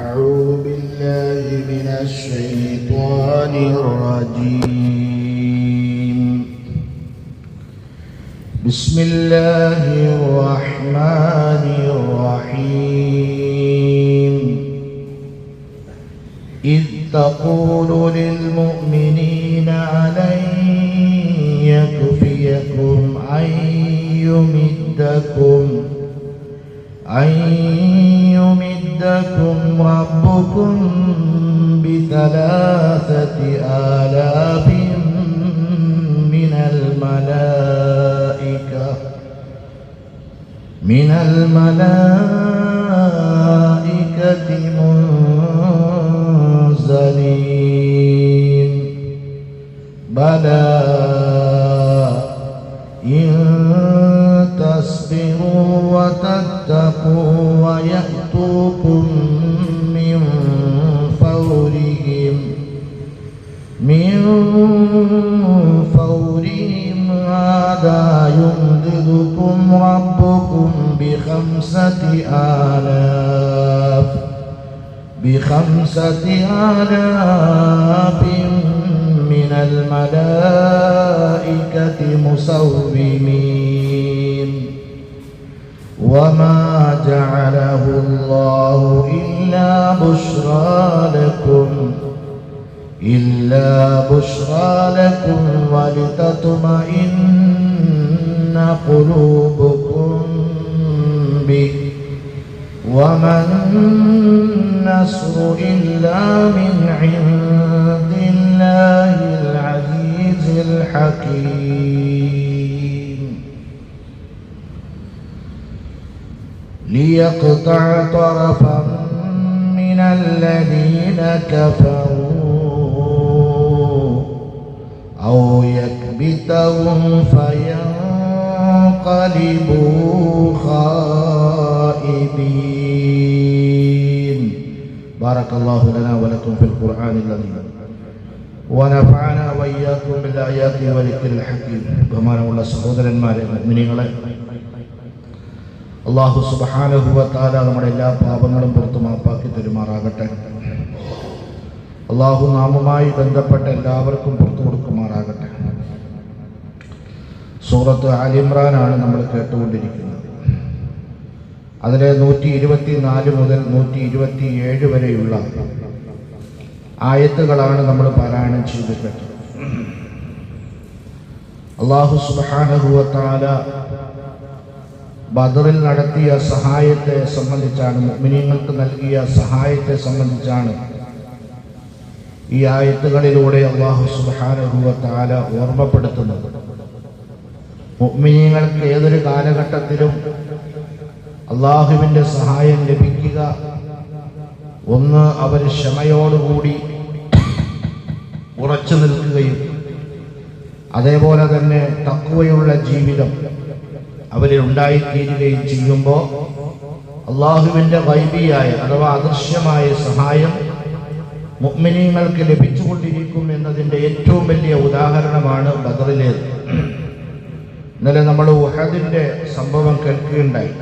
أعوذ بالله من الشيطان الرجيم. بسم الله الرحمن الرحيم. إذ تقول للمؤمنين ألن يكفيكم أن يمدكم ربكم ب3,000 من الملائكة منزلين. بلى إن تصبروا وتتقوا ويأتوكم من فورهم هذا يمددكم ربكم ب5,000 من الملائكة مسومين. وما جعله الله إلا بشرى لكم ولتطمئن قلوبكم به. وما النصر إلا من عند الله العزيز الحكيم. ليقطع طرفا من الذين كفروا أو يكبتهم فينقلبوا خائبين. بارك الله لنا ولكم في القرآن العظيم ونفعنا وإياكم بالآيات والذكر الحكيم. ബഹുമാനമുള്ള സഹോദരന്മാരെ, മുഅ്മിനീങ്ങളെ, അല്ലാഹു സുബ്ഹാനഹു വ തആല നമ്മുടെ എല്ലാ പാപങ്ങളും പുറത്തു മാപ്പാക്കി തരുമാറാകട്ടെ. അല്ലാഹു നാമുമായി ബന്ധപ്പെട്ട എല്ലാവർക്കും പുറത്തു കൊടുക്കുമാറാകട്ടെ. സൂറത്ത് ആലി ഇംറാനാണ് നമ്മൾ കേട്ടുകൊണ്ടിരിക്കുന്നത്. അതിലെ 124 മുതൽ 127 വരെയുള്ള ആയത്തുകളാണ് നമ്മൾ പാരായണം ചെയ്തിട്ടുള്ളത്. അല്ലാഹു സുബ്ഹാനഹു വ തആല ബദറിൽ നടത്തിയ സഹായത്തെ സംബന്ധിച്ചാണ്, മുഅ്മിനീങ്ങൾക്ക് നൽകിയ സഹായത്തെ സംബന്ധിച്ചാണ് ഈ ആയത്തുകളിലൂടെ അല്ലാഹു സുബ്ഹാനഹു വ തആല ഓർമ്മപ്പെടുത്തുന്നത്. മുഅ്മിനീങ്ങൾക്ക് ഏതൊരു കാലഘട്ടത്തിലും അല്ലാഹുവിൻ്റെ സഹായം ലഭിക്കുക, ഒന്ന് അവർ ക്ഷമയോടുകൂടി ഉറച്ചു നിൽക്കുകയും അതേപോലെ തന്നെ തഖ്വയുള്ള ജീവിതം അവരിൽ ഉണ്ടായിത്തീരുകയും ചെയ്യുമ്പോൾ അല്ലാഹുവിൻ്റെ ഗൈബിയായ അഥവാ അദൃശ്യമായ സഹായം മുഅ്മിനീങ്ങൾക്ക് ലഭിച്ചുകൊണ്ടിരിക്കും എന്നതിൻ്റെ ഏറ്റവും വലിയ ഉദാഹരണമാണ് ബദറിലേത്. ഇന്നലെ നമ്മൾ ഉഹദിൻ്റെ സംഭവം കേൾക്കുകയുണ്ടായി.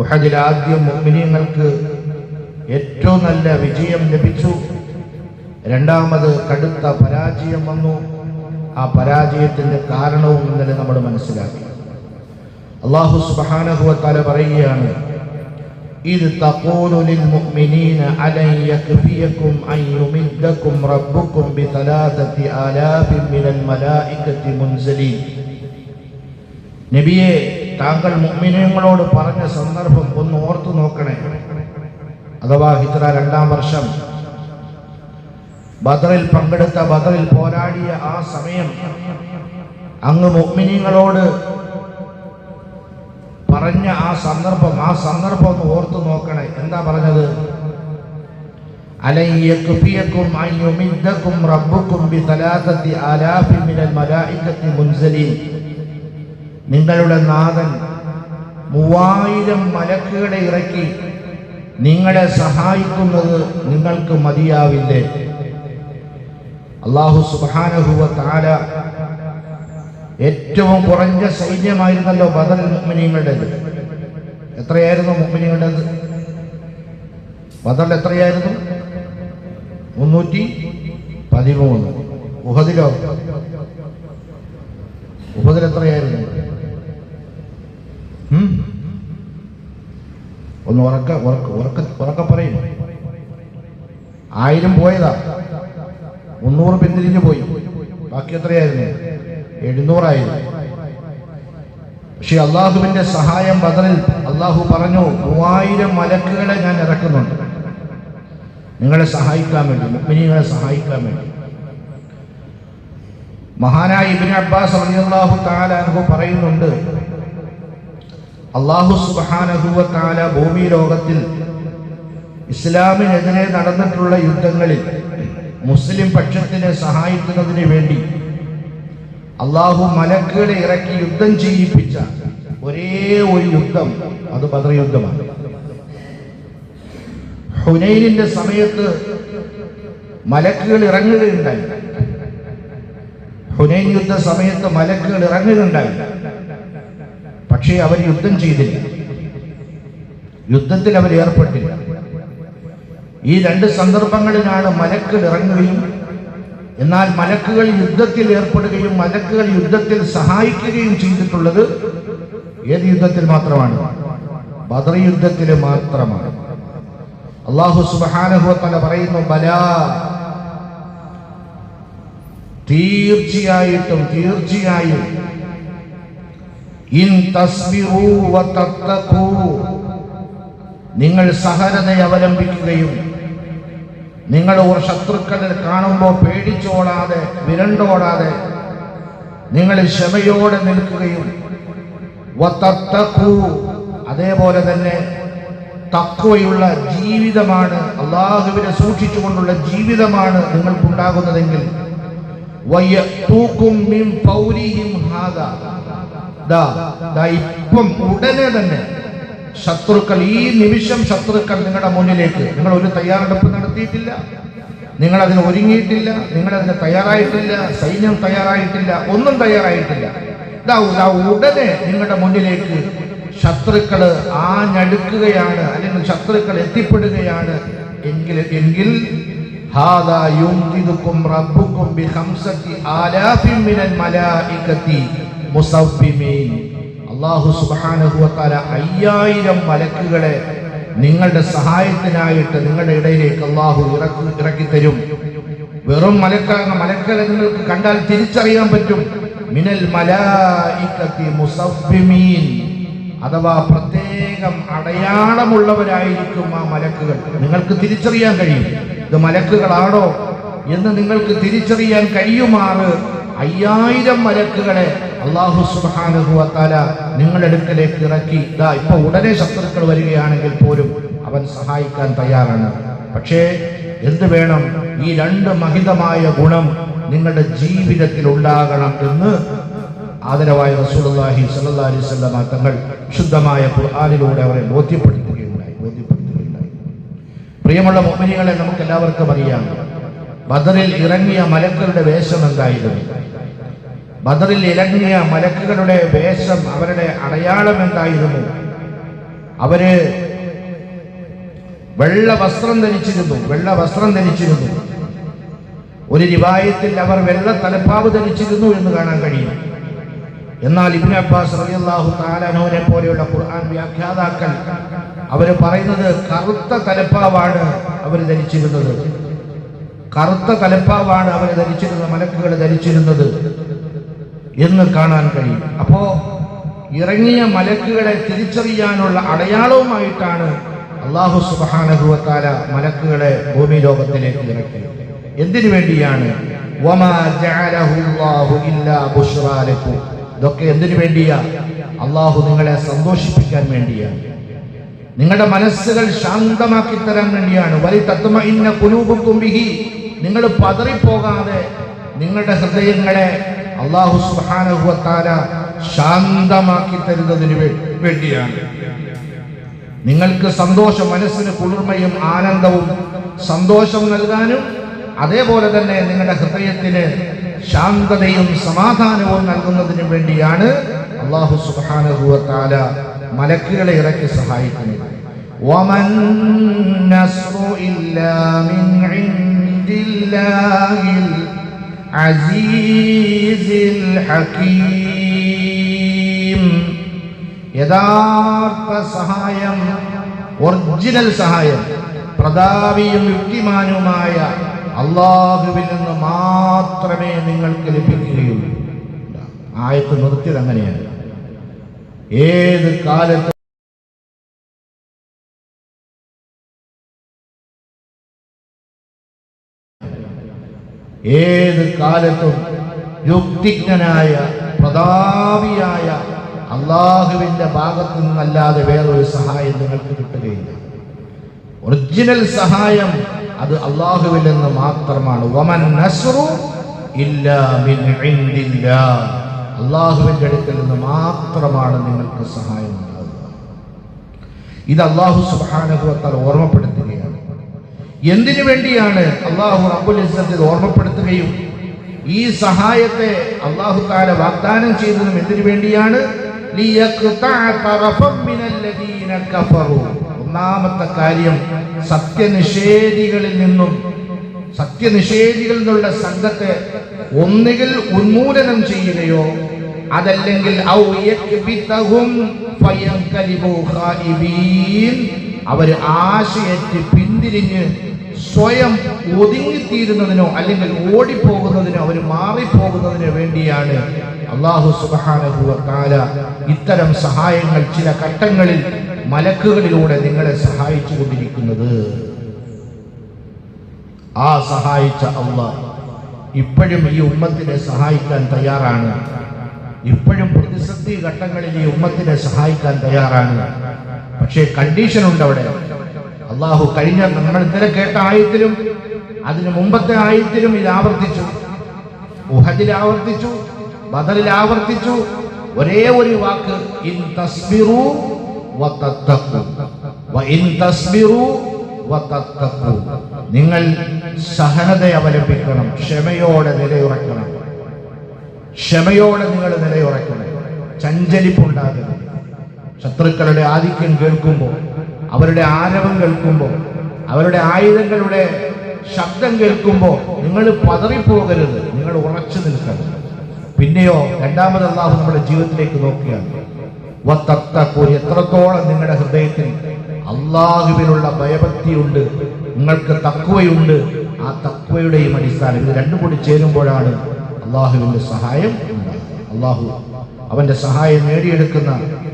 ഉഹദിൽ ആദ്യം മുഅ്മിനീങ്ങൾക്ക് ഏറ്റവും നല്ല വിജയം ലഭിച്ചു. രണ്ടാമത് കടുത്ത പരാജയം വന്നു. ആ പരാജയത്തിൻ്റെ കാരണവും ഇന്നലെ നമ്മൾ മനസ്സിലാക്കി. അല്ലാഹു സുബ്ഹാനഹു വ തആല പറയുകയാണ്, ഇദ് തഖൂലു ലിൽ മുഅ്മിനീന അലൻ യക്ഫിയകും അൻ യുമിദ്ദകും റബ്ബുകും ബി3,000 മിനൽ മലായികത്തി മുൻസലീൻ. നബിയെ, താങ്കൾ മുഅ്മിനീങ്ങളോട് പറഞ്ഞ സന്ദർഭം ഒന്ന് ഓർത്തു നോക്കണേ. അഥവാ ഹിജ്റ 2-ാം വർഷം ബദറിൽ പങ്കെടുത്ത, ബദറിൽ പോരാടിയ ആ സമയം അങ്ങ് മുഅ്മിനീങ്ങളോട് പറഞ്ഞ ആ സന്ദർഭം ഒന്ന് ഓർത്തു നോക്കണേ. എന്താ പറഞ്ഞത്? അലൻ യക്ഫിയകും അൻ യുമിദ്ദകും റബ്ബുകും ബി3,000 മിനൽ മലായികത്തി മുൻസലീൻ. നിങ്ങളുടെ നാഥൻ 3000 മലക്കുകളെ ഇറക്കി നിങ്ങളെ സഹായിക്കുന്നത് നിങ്ങൾക്ക് മതിയാവില്ലേ? അല്ലാഹു സുബ്ഹാനഹു വ തആല ഏറ്റവും കുറഞ്ഞ സൈന്യമായിരുന്നല്ലോ ബദറിൽ മുഅ്മിനീങ്ങളുടേത്. എത്രയായിരുന്നു മുഅ്മിനീങ്ങളുടേത്? ബദറിൽ എത്രയായിരുന്നു? 313. ഉഹദിലോ? ഉഹദിൽ എത്രയായിരുന്നു? ഒന്ന് ഉറക്ക പറയും. 1000 പോയതാ, 300 പിന്തിരിഞ്ഞു പോയി. ബാക്കി എത്രയായിരുന്നു? 700 പക്ഷെ അള്ളാഹുവിന്റെ സഹായം ബദറിൽ അള്ളാഹു പറഞ്ഞു, 3000 മലക്കുകളെ ഞാൻ ഇറക്കുന്നുണ്ട് നിങ്ങളെ സഹായിക്കാൻ വേണ്ടി, മുഅ്മിനീങ്ങളെ സഹായിക്കാൻ വേണ്ടി. മഹാനായ ഇബ്നു അബ്ബാസ് റളിയല്ലാഹു തആല അൻഹു പറയുന്നുണ്ട്, അല്ലാഹു സുബ്ഹാനഹു വ തആല ഭൂമി ലോകത്തിൽ ഇസ്ലാമിനെതിരെ നടന്നിട്ടുള്ള യുദ്ധങ്ങളിൽ മുസ്ലിം പക്ഷത്തിനെ സഹായിക്കുന്നതിന് വേണ്ടി അല്ലാഹു മലക്കുകളെ ഇറക്കി യുദ്ധം ചെയ്യിപ്പിച്ച ഒരേ ഒരു യുദ്ധം അത് ബദർ യുദ്ധമാണ്. ഹുനൈനിന്റെ സമയത്ത് മലക്കുകൾ ഇറങ്ങുകയുണ്ടായി. ഹുനൈൻ യുദ്ധ സമയത്ത് മലക്കുകൾ ഇറങ്ങുകയുണ്ടായി. പക്ഷേ അവർ യുദ്ധം ചെയ്തില്ല, യുദ്ധത്തിൽ അവർ ഏർപ്പെട്ടില്ല. ഈ 2 സന്ദർഭങ്ങളിലാണ് മലക്കുകൾ ഇറങ്ങുകയും എന്നാൽ മലക്കുകൾ യുദ്ധത്തിൽ ഏർപ്പെടുകയും മലക്കുകൾ യുദ്ധത്തിൽ സഹായിക്കുകയും ചെയ്തിട്ടുള്ളത് ഏത് യുദ്ധത്തിൽ മാത്രമാണ്? ബദർ യുദ്ധത്തിൽ മാത്രമാണ്. അല്ലാഹു സുബ്ഹാനഹു വ തആല പറയുന്നു, ബലാ, തീർച്ചയായും ഇൻ തസ്ബിറൂ വ തത്തഖൂ, നിങ്ങൾ സഹനത അവലംബിക്കുകയും നിങ്ങൾ ശത്രുക്കളെ കാണുമ്പോൾ പേടിച്ചോടാതെ വിരണ്ടോടാതെ നിങ്ങൾ ക്ഷമയോടെ നിൽക്കുകയും വതത്തഖൂ, അതേപോലെ തന്നെ തഖ്വയുള്ള ജീവിതമാണ്, അല്ലാഹുവിനെ സൂക്ഷിച്ചുകൊണ്ടുള്ള ജീവിതമാണ് നിങ്ങൾക്കുണ്ടാകുന്നതെങ്കിൽ വയതൂകും മിൻ ഫൗരിഹിം ഹാദാ, ഇപ്പം ഉടനെ തന്നെ ശത്രുക്കൾ, ഈ നിമിഷം ശത്രുക്കൾ നിങ്ങളുടെ മുന്നിലേക്ക്, നിങ്ങൾ ഒരു തയ്യാറെടുപ്പ് നടത്തിയിട്ടില്ല, നിങ്ങൾ അതിന് ഒരുങ്ങിയിട്ടില്ല, നിങ്ങൾ അതിന് തയ്യാറായിട്ടില്ല, സൈന്യം തയ്യാറായിട്ടില്ല, ഒന്നും തയ്യാറായിട്ടില്ല. ഉടനെ നിങ്ങളുടെ മുന്നിലേക്ക് ശത്രുക്കൾ ആഞ്ഞടുക്കുകയാണ്, അല്ലെങ്കിൽ ശത്രുക്കൾ എത്തിപ്പെടുകയാണ് എങ്കിൽ ഹാദാ യുംദിദുകും റബ്ബുകും ബിഖംസതി ആലാഫിൻ മിനൽ മലായികതി മുസവ്വിമീൻ. അല്ലാഹു സുബ്ഹാനഹു വ തആല 5000 മലക്കുകളെ നിങ്ങളുടെ സഹായത്തിനായിട്ട് നിങ്ങളുടെ ഇടയിലേക്ക് അല്ലാഹു ഇറക്കി തരും. വെറും മലക്കുകളെ നിങ്ങൾക്ക് കണ്ടാൽ തിരിച്ചറിയാൻ പറ്റും. മിനൽ മലായികതി മുസവ്വിമീൻ, അഥവാ പ്രത്യേകം അടയാളമുള്ളവരായിരിക്കും ആ മലക്കുകൾ. നിങ്ങൾക്ക് തിരിച്ചറിയാൻ കഴിയും ഇത് മലക്കുകളാണോ എന്ന് നിങ്ങൾക്ക് തിരിച്ചറിയാൻ കഴിയുമാറ് 5000 മലക്കുകളെ അല്ലാഹു സുബ്ഹാനഹു വ തആല നിങ്ങളുടെ അടുക്കലേക്ക് ഇറക്കി. ഇപ്പൊ ഉടനെ ശത്രുക്കൾ വരികയാണെങ്കിൽ പോലും അവൻ സഹായിക്കാൻ തയ്യാറാണ്. പക്ഷേ എന്ത് വേണം? ഈ 2 മഹിതമായ ഗുണം നിങ്ങളുടെ ജീവിതത്തിൽ ഉണ്ടാകണം എന്ന് ആദരവായ റസൂലുള്ളാഹി സ്വല്ലല്ലാഹു അലൈഹി വസല്ലം തങ്ങൾ ശുദ്ധമായ ഖുർആനിലൂടെ അവരെ ബോധ്യപ്പെടുത്തുകയുണ്ടായി. പ്രിയമുള്ള മുഅ്മിനീങ്ങളെ, നമുക്ക് എല്ലാവർക്കും അറിയാം ബദറിൽ ഇറങ്ങിയ മലക്കുകളുടെ വേഷം എന്തായിരുന്നു. ബദറിൽ ഇറങ്ങിയ മലക്കുകളുടെ വേഷം, അവരുടെ അടയാളം എന്തായിരുന്നു? അവര് വെള്ള വസ്ത്രം ധരിച്ചിരുന്നു. ഒരു റിവായത്തിൽ അവർ വെള്ള തലപ്പാവ് ധരിച്ചിരുന്നു എന്ന് കാണാൻ കഴിയും. എന്നാൽ ഇബ്നു അബ്ബാസ് റളിയല്ലാഹു തആല അൻഹുവിനെ പോലെയുള്ള ഖുർആൻ വ്യാഖ്യാതാക്കൾ അവർ പറയുന്നത് കറുത്ത തലപ്പാവാണ് അവർ ധരിച്ചിരുന്നത്. മലക്കുകൾ ധരിച്ചിരുന്നത് എന്ന് കാണാൻ കഴിയും. അപ്പോ ഇറങ്ങിയ മലക്കുകളെ തിരിച്ചറിയാനുള്ള അടയാളവുമായിട്ടാണ് അല്ലാഹു സുബ്ഹാനഹു വ തആല മലക്കുകളെ ഭൂമി ലോകത്തിലേക്ക് ഇറക്കിയത്. എന്തിനു വേണ്ടിയാണ്? വമാ ജഅലഹു അല്ലാഹു ഇല്ലാ ബുശ്റാ ലക്കും. ഇതൊക്കെ എന്തിനു വേണ്ടിയാ? അല്ലാഹു നിങ്ങളെ സന്തോഷിപ്പിക്കാൻ വേണ്ടിയാണ്, നിങ്ങളുടെ മനസ്സുകൾ ശാന്തമാക്കി തരാൻ വേണ്ടിയാണ്. വലി തത്മഇന്ന ഖുലൂബുകും ബിഹി, നിങ്ങൾ പതറിപ്പോകാതെ നിങ്ങളുടെ ഹൃദയങ്ങളെ അല്ലാഹു സുബ്ഹാനഹു വ തആല ശാന്തമാക്കി തരുന്നതിന് വേണ്ടിയാണ്. നിങ്ങൾക്ക് സന്തോഷം, മനസ്സിന് കുളിർമയും ആനന്ദവും സന്തോഷം നൽകാനും അതേപോലെ തന്നെ നിങ്ങളുടെ ഹൃദയത്തിന് ശാന്തതയും സമാധാനവും നൽകുന്നതിന് വേണ്ടിയാണ് അല്ലാഹു സുബ്ഹാനഹു വ തആല മലക്കുകളെ ഇറക്കി സഹായിക്കുന്നത്. വമൻ നസ്റു إلا من عند الله العزيز الحكيم. യഥാർത്ഥ സഹായം, ഒറിജിനൽ സഹായം പ്രതാപിയും യുക്തിമാനുമായ അള്ളാഹുവിൽ നിന്ന് മാത്രമേ നിങ്ങൾക്ക് ലഭിക്കുകയുള്ളൂ. ആയത്ത് നിർത്തിയത് അങ്ങനെയാണ്. ഏത് കാലത്ത് യുക്തിജ്ഞനായ പ്രതാപിയായ അള്ളാഹുവിന്റെ ഭാഗത്തു നിന്നല്ലാതെ വേറൊരു സഹായം നിങ്ങൾക്ക് കിട്ടുകയില്ല. ഒറിജിനൽ സഹായം അത് അള്ളാഹുവിൽ നിന്ന് മാത്രമാണ്. വമൻ നസ്റു ഇല്ലാ മിൻ ഇൻദില്ലാഹ്, അള്ളാഹുവിന്റെ അടുക്കൽ നിന്ന് മാത്രമാണ് നിങ്ങൾക്ക് സഹായം ഉണ്ടാവുക. ഇത് അള്ളാഹു സുബ്ഹാനഹു വ തആല ഓർമ്മപ്പെടുത്തുകയാണ്. എന്തിനു വേണ്ടിയാണ് അള്ളാഹു റബ്ബുൽ ഇസ്സത്ത് ഓർമ്മപ്പെടുത്തുകയും ഈ സഹായത്തെ അള്ളാഹു തആല വാഗ്ദാനം ചെയ്തതും എന്തിനു വേണ്ടിയാണ്? ലിയഖ്തഅ തറഫൻ മിനല്ലദീന കഫറു. ഒന്നാമത്തെ കാര്യം, സത്യനിഷേധികളിൽ നിന്നുള്ള സംഘത്തെ ഒന്നുകിൽ ഉന്മൂലനം ചെയ്യുകയോ അതല്ലെങ്കിൽ ഔ യക്ബിതഹും ഫയൻകലിബു ഖായിബീൻ, അവർ ആശയറ്റ് പിന്തിരിഞ്ഞ് സ്വയം ഒതുങ്ങിത്തീരുന്നതിനോ അല്ലെങ്കിൽ ഓടിപ്പോകുന്നതിനോ അവർ മാറിപ്പോകുന്നതിനോ വേണ്ടിയാണ് അല്ലാഹു സുബ്ഹാനഹു വ തആല ഇത്തരം സഹായങ്ങൾ ചില ഘട്ടങ്ങളിൽ മലക്കുകളിലൂടെ നിങ്ങളെ സഹായിച്ചു കൊണ്ടിരിക്കുന്നത്. ആ സഹായിച്ച അല്ലാഹ് ഇപ്പോഴും ഈ ഉമ്മത്തിനെ സഹായിക്കാൻ തയ്യാറാണ്. ഇപ്പോഴും പ്രതിസന്ധി ഘട്ടങ്ങളിൽ ഈ ഉമ്മത്തിനെ സഹായിക്കാൻ തയ്യാറാണ്. പക്ഷേ കണ്ടീഷൻ ഉണ്ട് അവിടെ. അള്ളാഹു കഴിഞ്ഞ നമ്മൾ ഇന്നലെ കേട്ട ആയത്തിലും അതിന് മുമ്പത്തെ ആയത്തിലും ഇത് ആവർത്തിച്ചു. ഉഹദിൽ ആവർത്തിച്ചു, ബദറിൽ ആവർത്തിച്ചു. ഒരേ ഒരു വാക്ക്, ഇൻ തസ്ബിറു വതത്തഖു വ ഇൻ തസ്ബിറു വതത്തഖു. നിങ്ങൾ സഹനത അവലംബിക്കണം, ക്ഷമയോടെ നിലയുറക്കണം. ക്ഷമയോടെ നിങ്ങൾ നിലയുറക്കണം. ചഞ്ചലിപ്പുണ്ടാകരുത്. ശത്രുക്കളുടെ ആധിക്യം കേൾക്കുമ്പോൾ, അവരുടെ ആരവം കേൾക്കുമ്പോൾ, അവരുടെ ആയുധങ്ങളുടെ ശബ്ദം കേൾക്കുമ്പോൾ നിങ്ങൾ പതറിപ്പോകരുത്, നിങ്ങൾ ഉറച്ചു നിൽക്കണം. പിന്നെയോ രണ്ടാമത് അല്ലാഹു നമ്മുടെ ജീവിതത്തിലേക്ക് നോക്കുകയാണ്. എത്രത്തോളം നിങ്ങളുടെ ഹൃദയത്തിൽ അള്ളാഹുവിനുള്ള ഭയഭക്തിയുണ്ട്, നിങ്ങൾക്ക് തഖ്വയുണ്ട്. ആ തഖ്വയുടെയും അടിസ്ഥാനം ഇത് രണ്ടും കൂടി ചേരുമ്പോഴാണ് അള്ളാഹുവിന്റെ സഹായം ഉണ്ടാകുന്നത്. അള്ളാഹു അവന്റെ സഹായം നേടിയെടുക്കുന്ന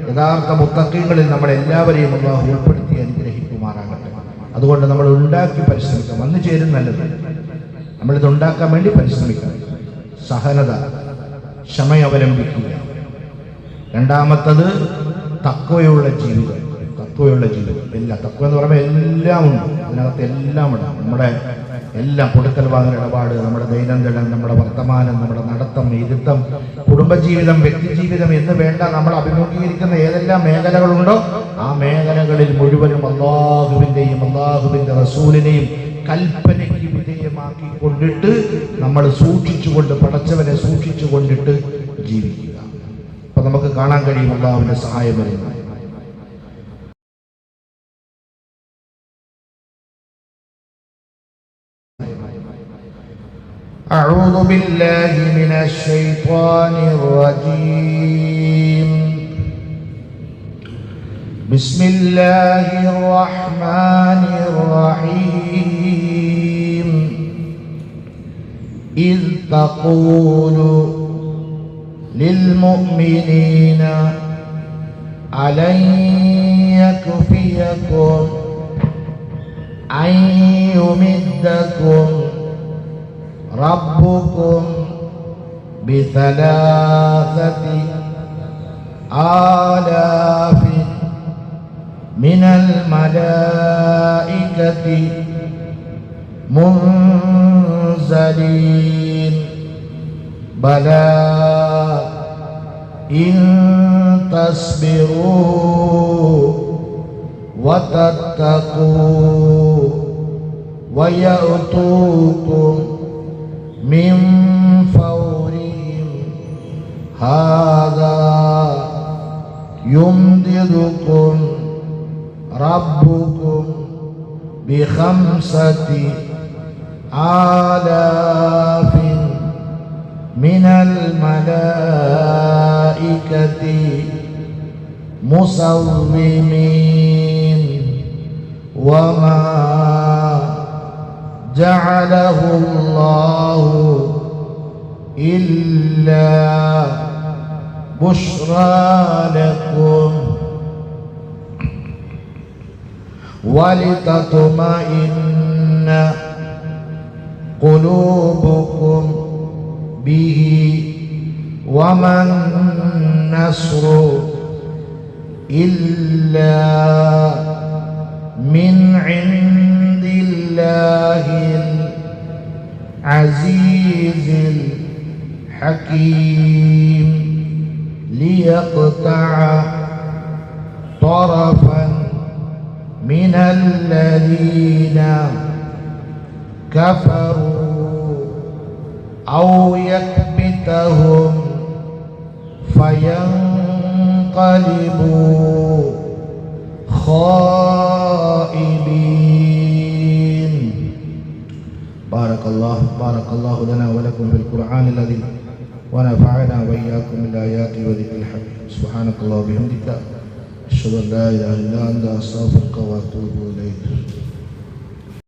യഥാർത്ഥ മുത്തഖീങ്ങളിൽ നമ്മളെല്ലാവരെയും അള്ളാഹു ഉൾപ്പെടുത്തി അനുഗ്രഹിക്കുമാറാകട്ടെ. അതുകൊണ്ട് നമ്മൾ ഉണ്ടാക്കി പരിശ്രമിക്കാം. വന്നു ചേരും നല്ലത്. നമ്മളിത് ഉണ്ടാക്കാൻ വേണ്ടി പരിശ്രമിക്കണം. സഹനത, ക്ഷമ അവലംബിക്കുക. രണ്ടാമത്തത് തഖ്വയുള്ള ജീവിതം. തഖ്വയുള്ള ജീവിതം എല്ലാം, തഖ്വ എന്ന് പറയുമ്പോൾ എല്ലാം ഉണ്ട്. അതിനകത്ത് എല്ലാം ഉണ്ട്. നമ്മുടെ എല്ലാം, കൊടുക്കൽ വാങ്ങൽ ഇടപാട്, നമ്മുടെ ദൈനംദിനം, നമ്മുടെ വർത്തമാനം, നമ്മുടെ നടത്തം, ഇരുത്തം, കുടുംബജീവിതം, വ്യക്തിജീവിതം എന്ന് വേണ്ട നമ്മൾ അഭിമുഖീകരിക്കുന്ന ഏതെല്ലാം മേഖലകളുണ്ടോ ആ മേഖലകളിൽ മുഴുവനും അള്ളാഹുവിൻ്റെയും അള്ളാഹുവിൻ്റെ റസൂലിനെയും കൽപ്പനയ്ക്ക് വിധേയമാക്കി കൊണ്ടിട്ട് നമ്മൾ സൂക്ഷിച്ചുകൊണ്ട്, പടച്ചവനെ സൂക്ഷിച്ചു കൊണ്ടിട്ട് ജീവിക്കുക. അപ്പൊ നമുക്ക് കാണാൻ കഴിയും അള്ളാഹുവിന്റെ സഹായം വരുന്നത്. أعوذ بالله من الشيطان الرجيم. بسم الله الرحمن الرحيم. إذ تقول للمؤمنين ألن يكفيكم أن يمدكم ربكم ب3,000 من الملائكة منزلين بلى إن تصبروا وتتقوا ويأتوكم من فورهم هذا يمددكم ربكم ب5,000 من الملائكة مسومين وما جعله الله إلا بشرى لكم ولتطمئن قلوبكم به وما النصر إلا من عند الله العزيز الحكيم ليقطع طرفا من الذين كفروا أو يكبتهم فينقلبوا خائبين. بارك الله لنا ولكم في القرآن الذي ونفعنا وإياكم بالآيات وذكر الحكيم. سبحانك اللهم وبحمدك أشهد أن لا إله إلا أنت أستغفرك وأتوب إليك.